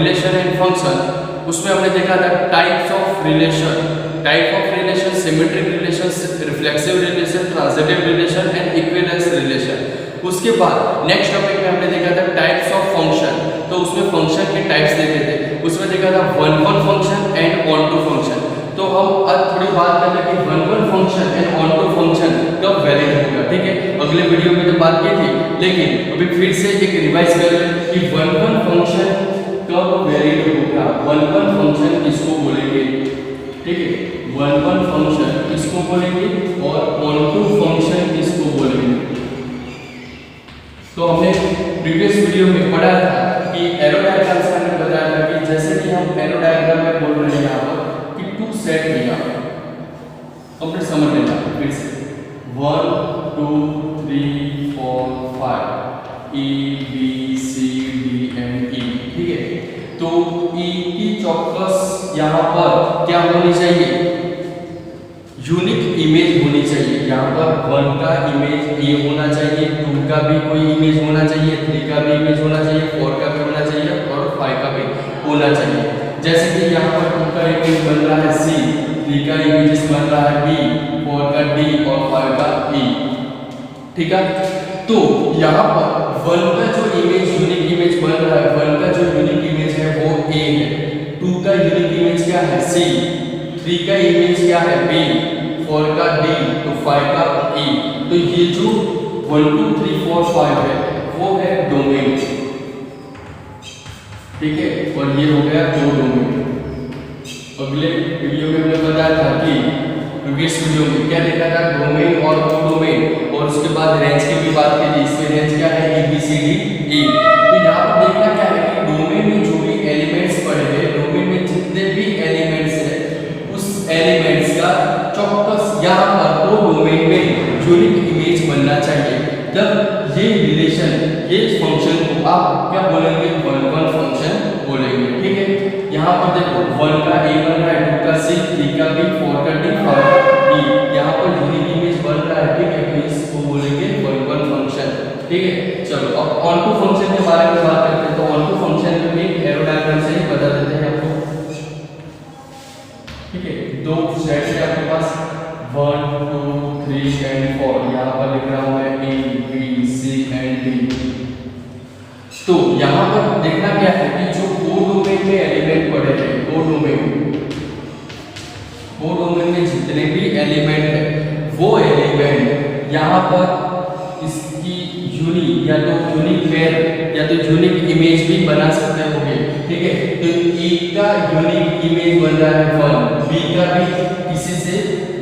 Relation and function, उसमें हमने देखा था types of relation, symmetric relation, reflexive relation, transitive relation and equivalence relation. उसके बाद नेक्स्ट टॉपिक में हमने देखा था टाइप्स ऑफ फंक्शन, तो उसमें फंक्शन के टाइप्स देखे थे, उसमें देखा था one function and onto function. तो हम आज थोड़ी बात कर रहे कि one function and onto function कब वैलिड होगा, ठीक है। अगले वीडियो में तो बात की थी, लेकिन अभी फिर से एक रिवाइज कर लें कि वन फंक्शन कब वैलिड होगा, वन फंक्शन किसको बोलेंगे, ठीक है। वन फंक्शन किसको बोलेंगे और ऑन टू फंक्शन किसको बोलेंगे। तो हमने प्रीवियस वीडियो में पढ़ा था कि एरो डायग्राम से हमने बताया था कि जैसे कि हम एरो डायग्राम में बोल रहे हैं यहाँ पर कि टू सेट दिया, कंप्लीट समझ लेना फिर से 1 2 3 4 5 E B C D and E, ठीक है। तो E की चौकस यहाँ पर क्या होनी चाहिए, यूनिक इमेज होनी चाहिए। यहाँ पर 1 का इमेज ए होना चाहिए, 2 का भी कोई इमेज होना चाहिए, 3 का भी इमेज होना चाहिए, 4 का भी होना चाहिए और 5 का भी होना चाहिए। जैसे कि यहाँ पर 2 का इमेज बन रहा है C, 3 का इमेज बन रहा है B, 4 का D और 5 का E, ठीक है। तो यहाँ पर 1 का जो इमेज यूनिक इमेज बन रहा है, 1 का जो यूनिक इमेज है वो A है, 2 का यूनिक इमेज क्या है C, 3 का इमेज क्या है B, 4 का D, तो 5 का E। तो ये जो 1 2 3 4 5 है वो है डोमेन, ठीक है। और ये हो गया दो डोमेन। अगले वीडियो में हमने बताया था कि प्रीवियस वीडियो में क्या देखा था, डोमेन और को डोमेन, और उसके बाद रेंज की भी बात की थी। इसमें रेंज क्या है A B C D E। तो यहाँ पर देखना क्या है कि डोमेन में जो भी एलिमेंट्स पड़े हैं, डोमेन में जितने भी एलिमेंट्स है उस एलिमेंट्स का चौकस यहाँ पर वो डोमेन में यूनिक इमेज बनना चाहिए। तब ये रिलेशन, ये फंक्शन को आप क्या बोलेंगे, वन फंक्शन बोलेंगे, ठीक है। यहाँ पर देखो 1 का A बन रहा है, 2 का C, 3 का B, 4 का D, 5 का E, यहाँ पर यूनिक इमेज बन रहा है, ठीक है। तो इसको बोलेंगे वन फंक्शन, ठीक है। चलो अब ऑन टू फंक्शन के बारे में बात करते हैं। तो ऑन टू फंक्शन में भी एरो डायग्राम से ही बता देते हैं आपको, ठीक है। दो सेट है आपके पास 1 2 3 एंड 4, यहाँ पर लिख रहा हूँ मैं A B C and D। तो यहाँ पर देखना क्या है कि जो को डोमेन में एलिमेंट पड़े हैं, को डोमेन में जितने भी एलिमेंट है वो एलिमेंट यहाँ पर इसकी यूनिक या तो यूनिक पेयर या तो यूनिक इमेज भी बना सकते होंगे, ठीक है। तो E का यूनिक इमेज बन रहा है 1, B का भी किसी से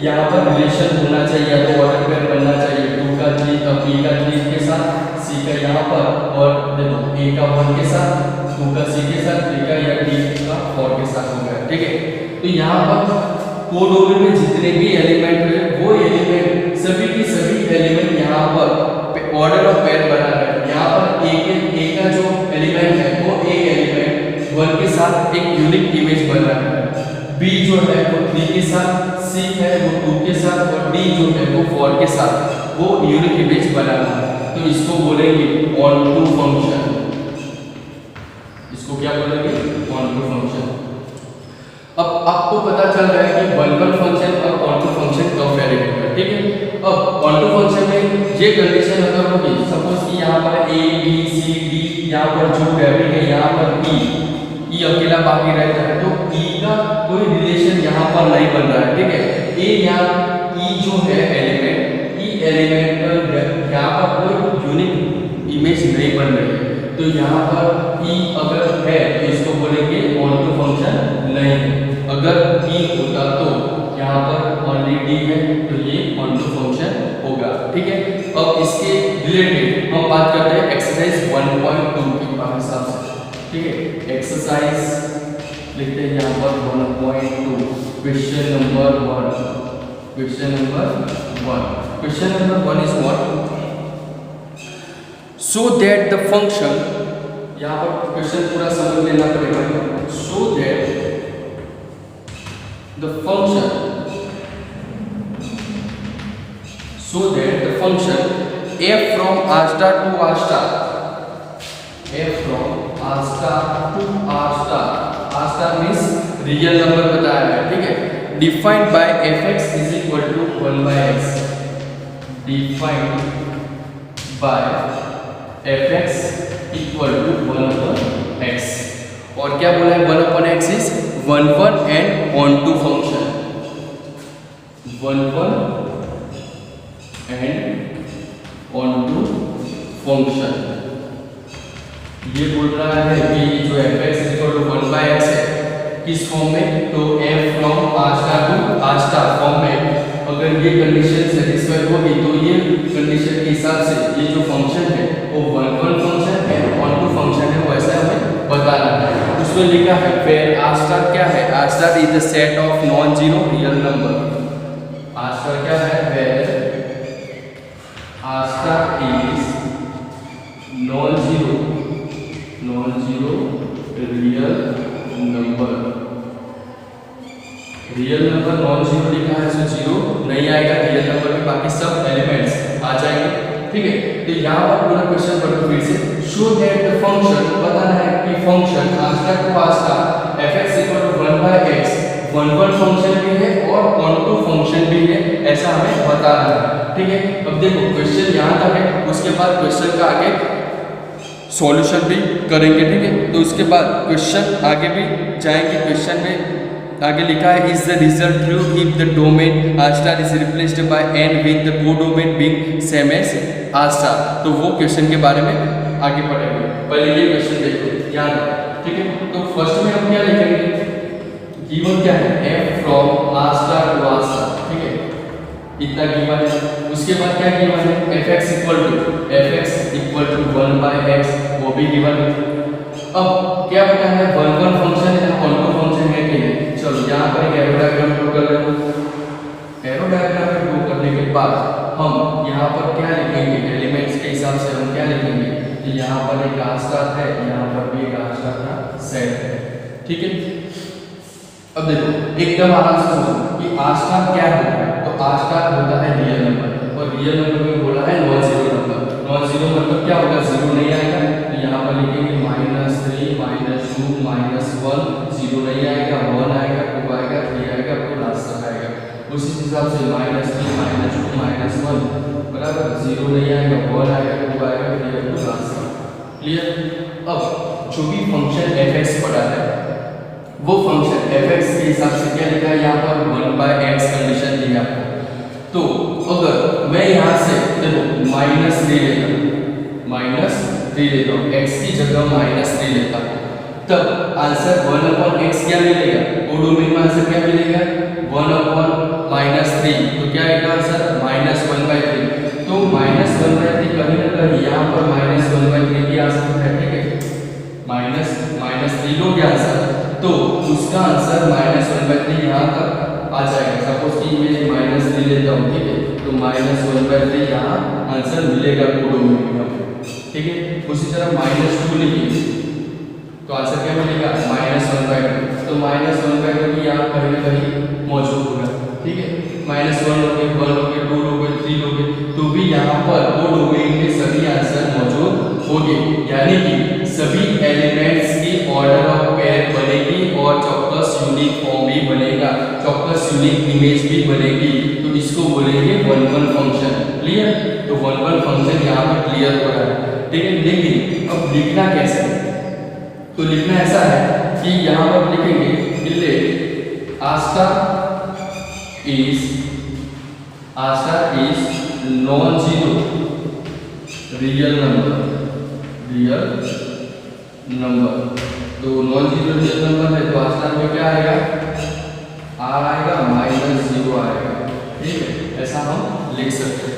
यहाँ पर रिलेशन होना चाहिए या तो ऑर्डर पेयर बनना चाहिए, 2 का 3 का B का 3 के साथ, C का यहाँ पर, और देखो A का 1 के साथ, 2 का C के साथ, 3 का या D का 4 के साथ हो गया, ठीक है। तो यहाँ पर कोडोमेन में जितने भी एलिमेंट है वो एलिमेंट सभी की सभी एलिमेंट यहाँ पर ऑर्डर ऑफ पेयर बना रहे हैं। यहाँ पर A का जो एलिमेंट है वो A एलिमेंट 1 के साथ एक यूनिक इमेज बन रहा है, B जो है वो 3 के साथ, C है वो 2 के साथ और D जो है वो 4 के साथ वो यूनिक इमेज बना रहा है। तो इसको बोलेंगे ऑन टू फंक्शन, इसको क्या बोलेंगे, ऑन टू फंक्शन। अब आपको पता चल रहा है कि वन फंक्शन और ऑन टू फंक्शन कब वैलिड होगा, ठीक है। अब ऑन टू फंक्शन में ये कंडीशन अगर होगी, सपोज कि यहाँ पर A B C D, यहाँ पर जो वैल्यू है यहाँ पर E अकेला बाकी रहता है, तो E का कोई रिलेशन यहाँ पर नहीं बन रहा है, ठीक है। A या E जो है एलिमेंट, E एलिमेंट पर यहाँ पर कोई यूनिक इमेज नहीं बन रही है, तो यहाँ पर E अगर है तो इसको बोलेंगे ऑन टू फंक्शन नहीं है। अगर E होता तो यहाँ पर ओनली D है तो ये ऑन टू फंक्शन होगा, ठीक है। अब इसके रिलेटेड हम बात करते हैं एक्सरसाइज 1.2 के हिसाब से, ठीक है। एक्सरसाइज लिखते हैं यहाँ पर 1.2, question number 1। Question number 1 is what, so that the function, यहाँ पर क्वेश्चन पूरा समझ लेना पड़ेगा, so that the function f from r star to r star, f from R star to R star means real number बताया है, ठीक है। Defined by f x is equal to 1/x, defined by f x equal to 1/x। और क्या बोला है, 1/x is 1 and onto function, 1 and onto function. ये बोल रहा है कि जो F x equal to 1/x है किस फॉर्म में, तो f from R star to R star form में। अगर ये कंडीशन सेटिस्फाई होगी तो ये कंडीशन के हिसाब से ये जो फंक्शन है वो 1 फंक्शन है, ऑन टू फंक्शन है, वो ऐसा हमें बताना है। उसमें लिखा है वेयर आर स्टार क्या है, R star is the set of non zero real number. R star क्या है, where R star is non zero real number. Real number non zero लिखा है, सो जीरो नहीं आएगा, रियल नंबर में बाकी सब एलिमेंट्स आ जाएंगे, ठीक है। तो यहाँ पर पूरा क्वेश्चन पढ़ो फिर से। शो दैट द फंक्शन, बताना है कि function R star to R star f x equal to 1/x 1 function भी है और ऑन टू फंक्शन भी है, ऐसा हमें बताना है, ठीक है। अब देखो क्वेश्चन यहाँ तक है, उसके बाद क्वेश्चन का आगे सॉल्यूशन भी करेंगे, ठीक है। तो उसके बाद क्वेश्चन आगे भी जाएंगे। क्वेश्चन में आगे लिखा है is the result true if the domain R star is replaced by N with the codomain being same as R star. तो वो क्वेश्चन के बारे में आगे पढ़ेंगे, पहले ये क्वेश्चन देखो याद है, ठीक है। तो फर्स्ट में हम क्या लिखेंगे, गिवन क्या है, f from R star to R star, ठीक है, इतना गिवन है। उसके बाद क्या गिवन है, F x equal to 1/x, वो भी गिवन है। अब क्या पता है, 1 फंक्शन है, ऑन टू फंक्शन है कि नहीं। चलो यहाँ पर एक एरो डायग्राम ड्रॉ कर लेते हैं। एरो डायग्राम ड्रॉ करने के बाद हम यहाँ पर क्या लिखेंगे, एलिमेंट्स के हिसाब से हम क्या लिखेंगे कि यहाँ पर एक आर स्टार है, यहाँ पर भी एक आर स्टार का सेट है, ठीक है। अब देखो एकदम आराम से सोचो कि आर स्टार क्या होता है, तो आर स्टार होता है रियल नंबर, और रियल नंबर में बोला है non zero number. Non zero मतलब क्या होगा, जीरो नहीं आएगा, तो यहाँ पर लिखेंगे -3 -2 -1, जीरो नहीं आएगा, 1 आएगा, 2 आएगा, 3 आएगा, फिर लास्ट तक आएगा। उसी हिसाब से -3 -2 -1 बराबर, जीरो नहीं आएगा, 1 आएगा, 2 आएगा, 3 आएगा, फिर लास्ट तक। क्लियर। अब जो भी फंक्शन एफ एक्स पढ़ा है वो फंक्शन एफ एक्स के हिसाब से क्या लिखा है, यहाँ पर 1/x कंडीशन दी है आपको। तो अगर मैं यहाँ से देखो -3 लेता हूँ, x की जगह -3 लेता हूँ, तब आंसर 1/x क्या मिलेगा, कोडोमेन में आंसर क्या मिलेगा, 1/-3, तो क्या आएगा आंसर -1/3। तो -1/3 कहीं ना कहीं यहाँ पर -1/3 भी आ सकता है, ठीक है, -3 लो क्या आंसर, तो उसका आंसर -1/3 यहाँ तक आ जाएगा। सपोज कि मैं -3 लेता हूँ, ठीक है, तो -1/3 यहाँ आंसर मिलेगा कोडोमेन में, ठीक है। उसी तरह -2 लिखिए तो आंसर क्या मिलेगा, -1/2, तो -1/2 भी यहाँ कहीं ना कहीं मौजूद होगा, ठीक है। -1 लोगे, 1 लोगे, 2 लोगे, 3 लोगे, तो भी यहाँ पर कोडोमेन में सभी आंसर मौजूद होंगे, यानी कि सभी एलिमेंट्स की ऑर्डर ऑफ पेयर बनेगी और चौकस यूनिक फॉर्म भी बनेगा, चौकस यूनिक इमेज भी बनेगी, तो इसको बोलेंगे 1 फंक्शन। क्लियर। तो 1 फंक्शन यहाँ पर क्लियर हो रहा है, ठीक है। लेकिन अब लिखना कैसे, तो लिखना ऐसा है कि यहाँ पर लिखेंगे कि let R star is non zero real number. तो नॉन जीरो रियल नंबर है, तो आर स्टार में क्या आएगा, आर आएगा, -0 आएगा, ठीक है, ऐसा हम लिख सकते हैं।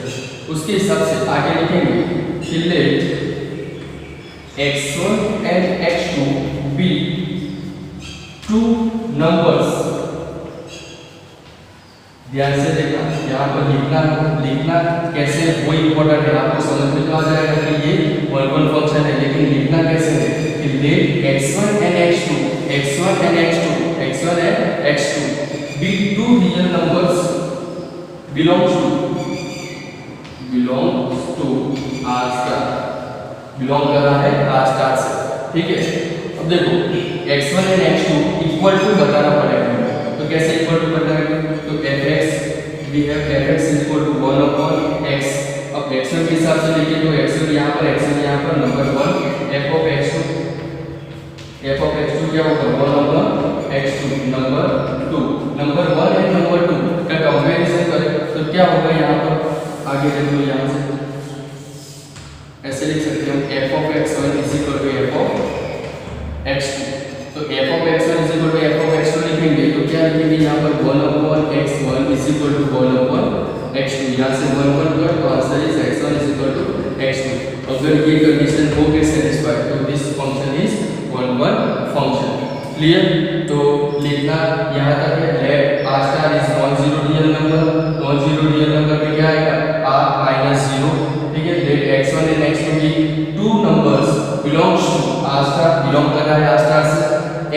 उसके हिसाब से आगे लिखेंगे कि late x1 and x2 be two numbers। ध्यान से देखना, यहाँ पर लिखना कैसे वो इम्पोर्टेंट है, आपको समझ में तो आ जाएगा कि ये 1 फंक्शन है, लेकिन लिखना कैसे है कि late x1 and x2 be two real numbers belongs to R स्टार, बिलोंग कर रहा है आर स्टार से, ठीक है। अब देखो x1 and x2 equal to बताना पड़ेगा, तो कैसे इक्वल टू बताएंगे, तो fx we have fx is equal to 1 upon x। अब x1 के हिसाब से देखिए तो x1 यहाँ पर नंबर 1 f ऑफ x2 क्या होगा 1 upon x2 number 2। Number 1 and number 2 का कंपैरिजन करें तो क्या होगा, यहाँ पर आगे देख लो, यहाँ से ऐसे लिख सकते हैं f of x1 is equal to f of x2। तो f of x1 is equal to f of x2 लिखेंगे तो क्या लिखेंगे, यहाँ पर 1 upon x1 is equal to 1 upon x2, यहाँ से 1 कर तो answer is x1 is equal to x2। अगर ये कंडीशन हो गई सेटिस्फाई तो this function is 1 function. Clear. तो लिखना यहाँ तक है, let r star is non zero real number में क्या आएगा r माइनस 0। ठीक है। लेट x1 एंड x2 की two numbers belongs to r स्टार, बिलोंग कर रहा है r स्टार से।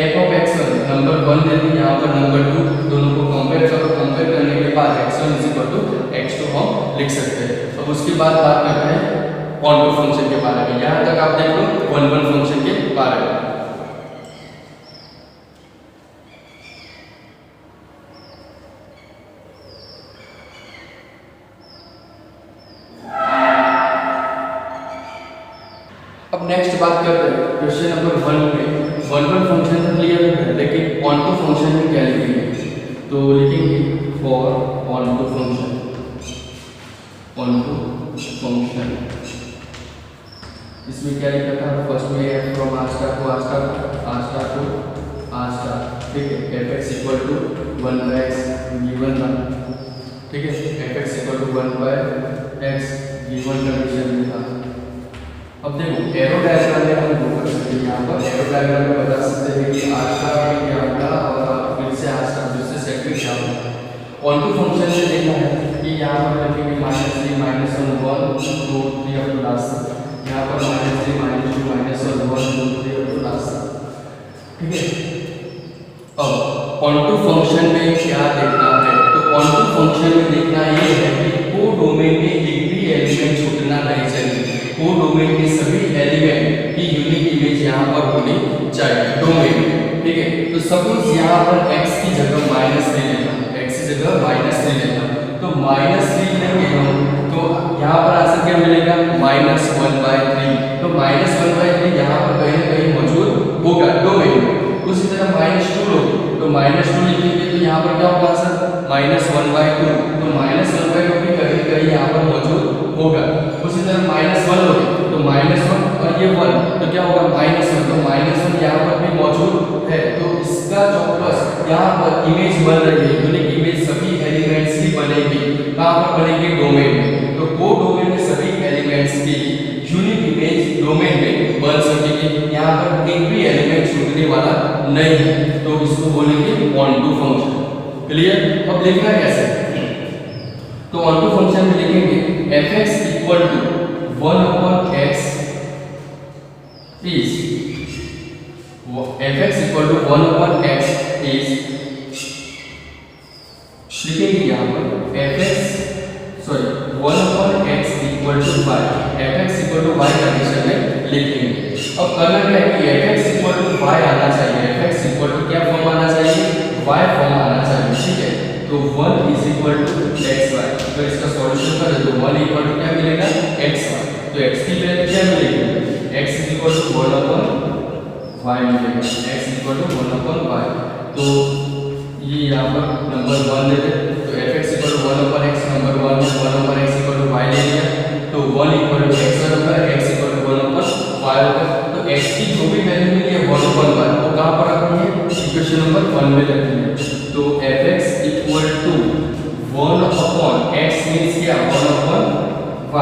f ऑफ x1 नंबर 1 दे दी, यहाँ पर नंबर 2, दोनों को कंपेयर करो, कंपेयर करने के बाद x1 is equal to x2 हम लिख सकते हैं। अब उसके बाद बात करते हैं ऑन टू फंक्शन के बारे में। यहाँ तक आप देख लो 1 फंक्शन के बारे में। अब नेक्स्ट बात करते हैं क्वेश्चन नंबर 1 पे। 1 फंक्शन तो क्लियर है, लेकिन ऑन टू फंक्शन में क्या लिखेंगे, तो लिखेंगे फॉर ऑन टू फंक्शन इसमें क्या लिखा था, फर्स्ट में from r star to r star, ठीक है। fx equal to 1 by x given था, ठीक है। fx equal to 1 by x given condition में था। अब देखो एरो डायग्राम में हम कर सकते हैं, यहाँ पर एरो डायग्राम में बता सकते हैं कि r स्टार में क्या होगा और फिर से r स्टार दूसरे सेट में क्या होगा। ऑन टू फंक्शन में देखना है कि यहाँ पर लिखेंगे -3 -1 1 2 3 अप टू लास्ट, यहाँ पर -3 -2 -1 1 2 3 अप टू लास्ट, ठीक है। अब ऑन टू फंक्शन में क्या देखना है, तो ऑन टू फंक्शन में देखना ये है कि कोडोमेन में एक भी एलिमेंट छूटना नहीं चाहिए। कोडोमेन के सभी एलिमेंट की यूनिक इमेज यहाँ पर होनी चाहिए डोमेन, ठीक है। तो सपोज यहाँ पर x की जगह -3 लेना, x की जगह -3 लेना, तो -3 लेंगे हम तो यहाँ पर आंसर क्या मिलेगा -1/3। तो -1/3 यहाँ पर कहीं ना कहीं मौजूद होगा डोमेन में। उसी तरह -2 लोगे तो -2 लिखेंगे तो यहाँ पर क्या होगा आंसर -1/2। तो -1/2 भी कहीं कहीं यहाँ पर मौजूद होगा। उसी तरह -1 लोगे तो -1 और ये 1 तो क्या होगा -1, तो -1 यहाँ पर भी मौजूद है। तो इसका चौकस यहाँ पर इमेज बन रही है, यूनिक इमेज सभी एलिमेंट्स की बनेगी। कहाँ पर बनेगी, डोमेन में। तो कोडोमेन में सभी एलिमेंट्स की यूनिक इमेज डोमेन में बन सकेगी। यहाँ पर एक भी एलिमेंट छूटने वाला नहीं है, तो इसको बोलेंगे ऑन टू फंक्शन। क्लियर। अब लिखना कैसे, तो ऑन टू फंक्शन में लिखेंगे fx equal to 1 upon x is fx equal to 1 upon x is लिखेंगे यहाँ पर fx 1 upon x equal to y, fx equal to y condition में लिखेंगे। अब करना क्या है कि fx इक्वल टू y आना चाहिए, fx इक्वल टू क्या फॉर्म आना चाहिए, y फॉर्म आना चाहिए, ठीक है। तो 1 इज इक्वल टू xy, तो इसका सॉल्यूशन करें तो 1 इक्वल टू क्या मिलेगा xy। तो x की वैल्यू क्या मिलेगी, x is equal to 1 upon y मिलेगा, x equal to 1 upon y। तो ये यहाँ पर नंबर 1 लेते हैं तो fx equal to 1 upon x, number 1 upon x equal to y ले लिया, तो 1 इक्वल टू x होगा, x equal to 1 upon y होगा। तो x की जो भी वैल्यू मिली है 1 अपॉन y वो कहाँ पर रखनी है, इक्वेशन नंबर 1 में रखनी है। तो fx equal to 1 upon x means क्या 1 अपॉन y,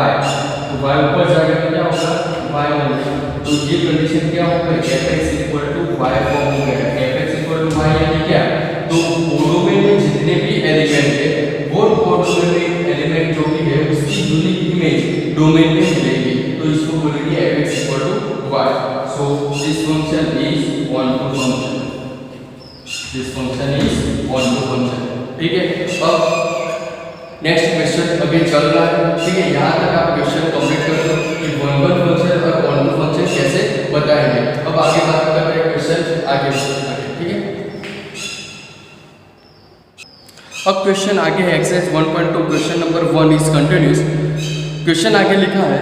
तो y ऊपर जाएगा तो क्या होगा y होगा। तो ये कंडीशन क्या होगा, fx equal to y form हो गया। fx इक्वल टू y यानी क्या, तो कोडोमेन में जितने भी एलिमेंट है वो कोडोमेन में एलिमेंट जो भी है उसकी यूनिक इमेज डोमेन में मिलेगी, तो इसको बोलेंगे fx equal to y। So this function is onto function, this function is onto function, ठीक है। अब नेक्स्ट क्वेश्चन अभी चल रहा है, ठीक है। यहाँ तक आप क्वेश्चन कंप्लीट कर दो कि 1 फंक्शन और ऑन टू फंक्शन फंक्शन कैसे बताएंगे। अब आगे बात करते हैं क्वेश्चन आगे, ठीक है। अब क्वेश्चन आगे है exercise 1.2 question number 1 is continuous. Question आगे लिखा है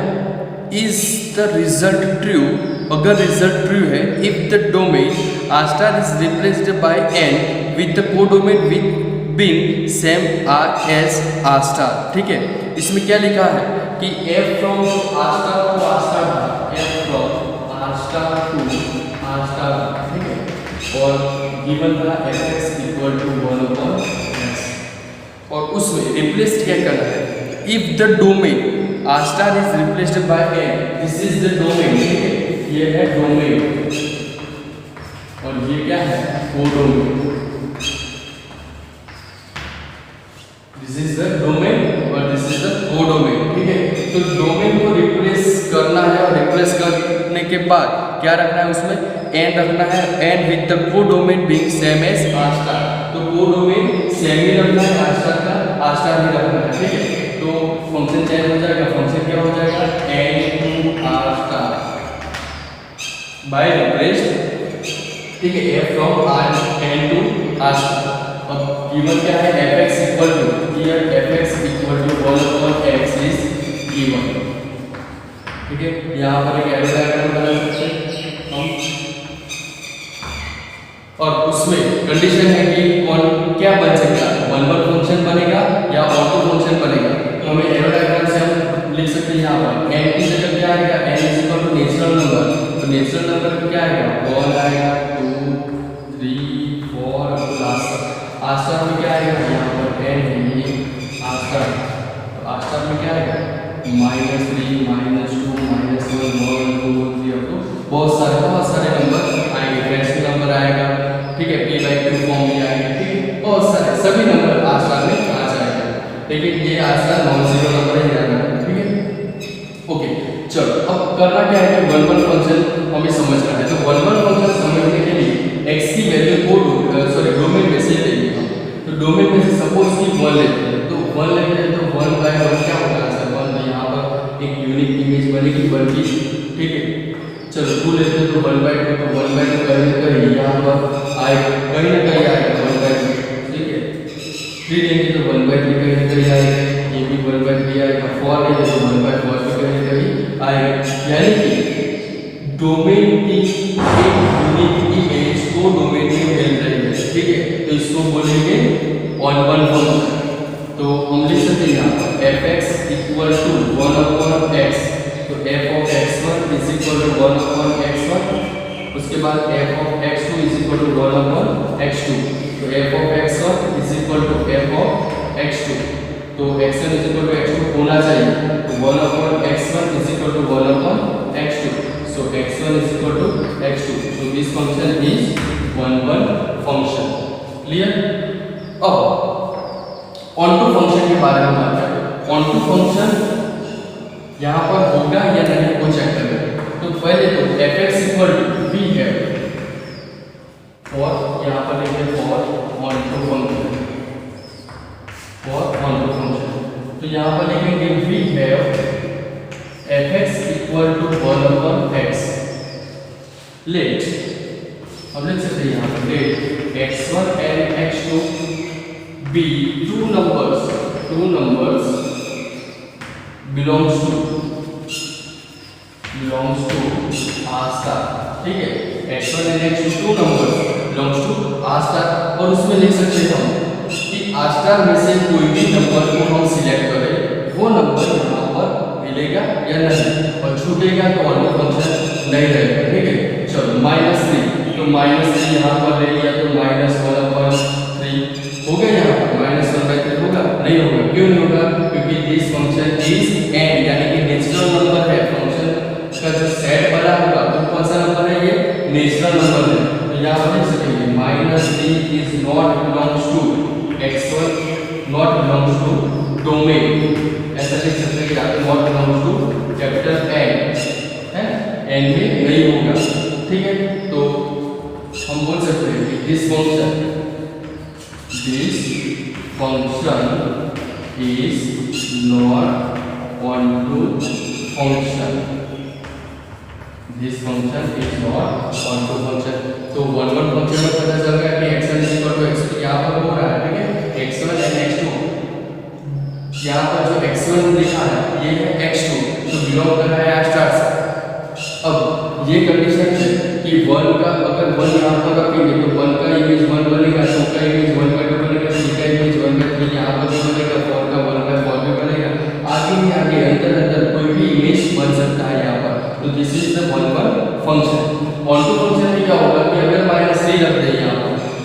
इज द रिजल्ट ट्रू, अगर रिजल्ट ट्रू है if the domain R star is replaced by N with the codomain with being same R as R star, ठीक है। इसमें क्या लिखा है कि f from R star to R star था, f from R star to R star, ठीक है, और गिवन था fx इक्वल टू 1/x, और उसमें रिप्लेस क्या करना है, if the domain R star is replaced bye n, this is the domain, ठीक है, ये है डोमेन और ये क्या है codomain, this is the domain और दिस इज द कोडोमेन, ठीक है। तो डोमेन को रिप्लेस करना है और रिप्लेस करने के बाद क्या रखना है उसमें, एन रखना है, N with the codomain being same as R star, तो कोडोमेन सेम ही रखना है आर स्टार का, आर स्टार ही रखना है, ठीक है। तो फंक्शन चेंज हो जाएगा, फंक्शन क्या हो जाएगा N to R star by replaced, ठीक है, F from R N to R star. अब गिवन क्या है fx equal to, here fx equal to 1/x is given, ठीक है। यहाँ पर एक एरो डायग्राम बना सकते हैं हम, और उसमें कंडीशन है कि कौन क्या बन सकता है, 1 फंक्शन बनेगा या ऑटो फंक्शन बनेगा। तो हमें एरो डायग्राम से हम लिख सकते हैं यहाँ पर n की जगह क्या आएगा, n is equal to natural number, तो नेचुरल नंबर क्या आएगा 1 आएगा, 2 3 4 लास्ट आस्टार में क्या आएगा, यहाँ पर n है ये आस्टार, तो आस्टार में क्या आएगा -3 -2 -1 1 2 3 अब तो बहुत सारे नंबर आएंगे, फ्रेक्शन नंबर आएगा, ठीक है, p/2 फॉर्म में आएंगे, ठीक है, बहुत सारे सभी नंबर आस्टार में आ जाएंगे, लेकिन ये आस्टार नॉन जीरो नंबर ही रहना है, ठीक है। ओके चलो अब करना क्या है कि 1 फंक्शन हमें समझना है, तो 1 फंक्शन समझने के लिए x की वैल्यू को डोमेन में से लेंगे हम, तो डोमेन में से सपोज कि 1 लेते हैं, तो 1 लेते हैं तो 1/1 क्या होगा आंसर 1, तो यहाँ पर एक यूनिक इमेज बनेगी 1 की, ठीक है। चलो 2 लेते हैं तो 1/2, तो 1/2 कहीं ना कहीं यहाँ पर आएगा, कहीं ना कहीं आएगा 1/2, ठीक है। 3 लेंगे तो 1/3 कहीं ना कहीं आएगा, ये भी 1/3 आएगा, 4 लेंगे तो 1/4 भी कहीं ना कहीं आएगा, यानी कि डोमेन की एक यूनिक इमेज को डोमेन में मिल रही है, ठीक है, तो इसको बोलेंगे ऑन 1 फंक्शन। तो हम लिख सकते हैं यहाँ पर fx इक्वल टू 1/x, तो f of x1 is equal to 1/x1, उसके बाद f of x2 is equal to 1/x2, तो f of x1 is equal to f of x2, तो x1 is equal to x2 होना चाहिए, तो 1/x1 is equal to 1/x2, so x1 is equal to x2, so this function is 1 function, clear। अब onto function के बारे में बात करते हैं। onto function यहाँ पर होगा या नहीं वो चेक करेंगे, तो पहले तो fx इक्वल टू v है, और यहाँ पर लिखे for onto function, for onto function, तो यहाँ पर लिखेंगे v है fx equal to 1/x, late अब लिख सकते हैं यहाँ पर late x1 and x2 be two numbers belongs to R star, ठीक है, x1 and x2 two numbers belongs to R star, और उसमें लिख सकते हैं हम कि R star में से कोई भी नंबर को हम सिलेक्ट करें, वो नंबर यहाँ पर मिलेगा या नहीं, और छूटेगा तो ऑन फंक्शन नहीं रहेगा, ठीक है। चलो -3, तो -3 यहाँ पर ले लिया तो -1/3 हो गया, यहाँ पर -1/3 होगा नहीं होगा, क्यों नहीं होगा, क्योंकि दिस फंक्शन इज एन, यानी कि नेचुरल नंबर है, फंक्शन का जो सेट बना होगा वो कौन सा नंबर है, ये नेचुरल नंबर है, तो यहाँ पर लिख सकेंगे -3 is not belongs to x1, not belongs to domain, ऐसा लिख सकते हैं कि not belongs to capital N है, एन में नहीं होगा, ठीक है। तो हम बोल सकते हैं कि this function is not onto function, this function is not onto function. तो वन वन फंक्शन में पता चल गया कि x1 is equal to x2 यहाँ पर हो रहा है, ठीक है, x1 एंड x2। यहाँ पर जो x1 लिखा है ये है x2, तो बिलोंग कर रहा है स्टार से। अब ये कंडीशन है कि 1 का अगर 1 यहाँ पर रखेंगे तो 1 का इमेज 1 बनेगा, 2 का इमेज 1 का 2 बनेगा, 3 का इमेज 1 का 3 यहाँ पर भी बनेगा, 4 का 1 का 4 भी बनेगा। आगे ही आगे अंदर अंदर कोई भी इमेज बन सकता है यहाँ पर। तो this is the one one function. Onto function में क्या होगा कि अगर -3 रख दें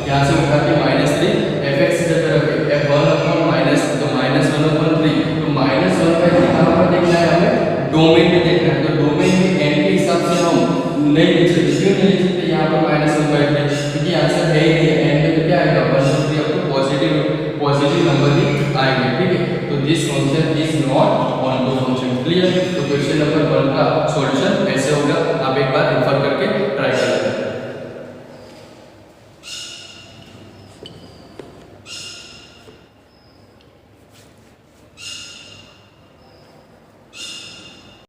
यहाँ से उठा के -3 fx की जगह रखें f1 अपॉन माइनस, तो -1/3, तो -1/3 कहाँ पर देखना है हमें, डोमेन में देखना है। तो डोमेन में n के हिसाब से हम नहीं लिख सकते, क्यों नहीं लिख सकते यहाँ पर -1/3, क्योंकि आंसर है ही नहीं, n में तो क्या आएगा 1/3, आपको पॉजिटिव नंबर ही आएंगे, ठीक है। तो this function is not onto function. Clear. तो क्वेश्चन नंबर 1 का सॉल्यूशन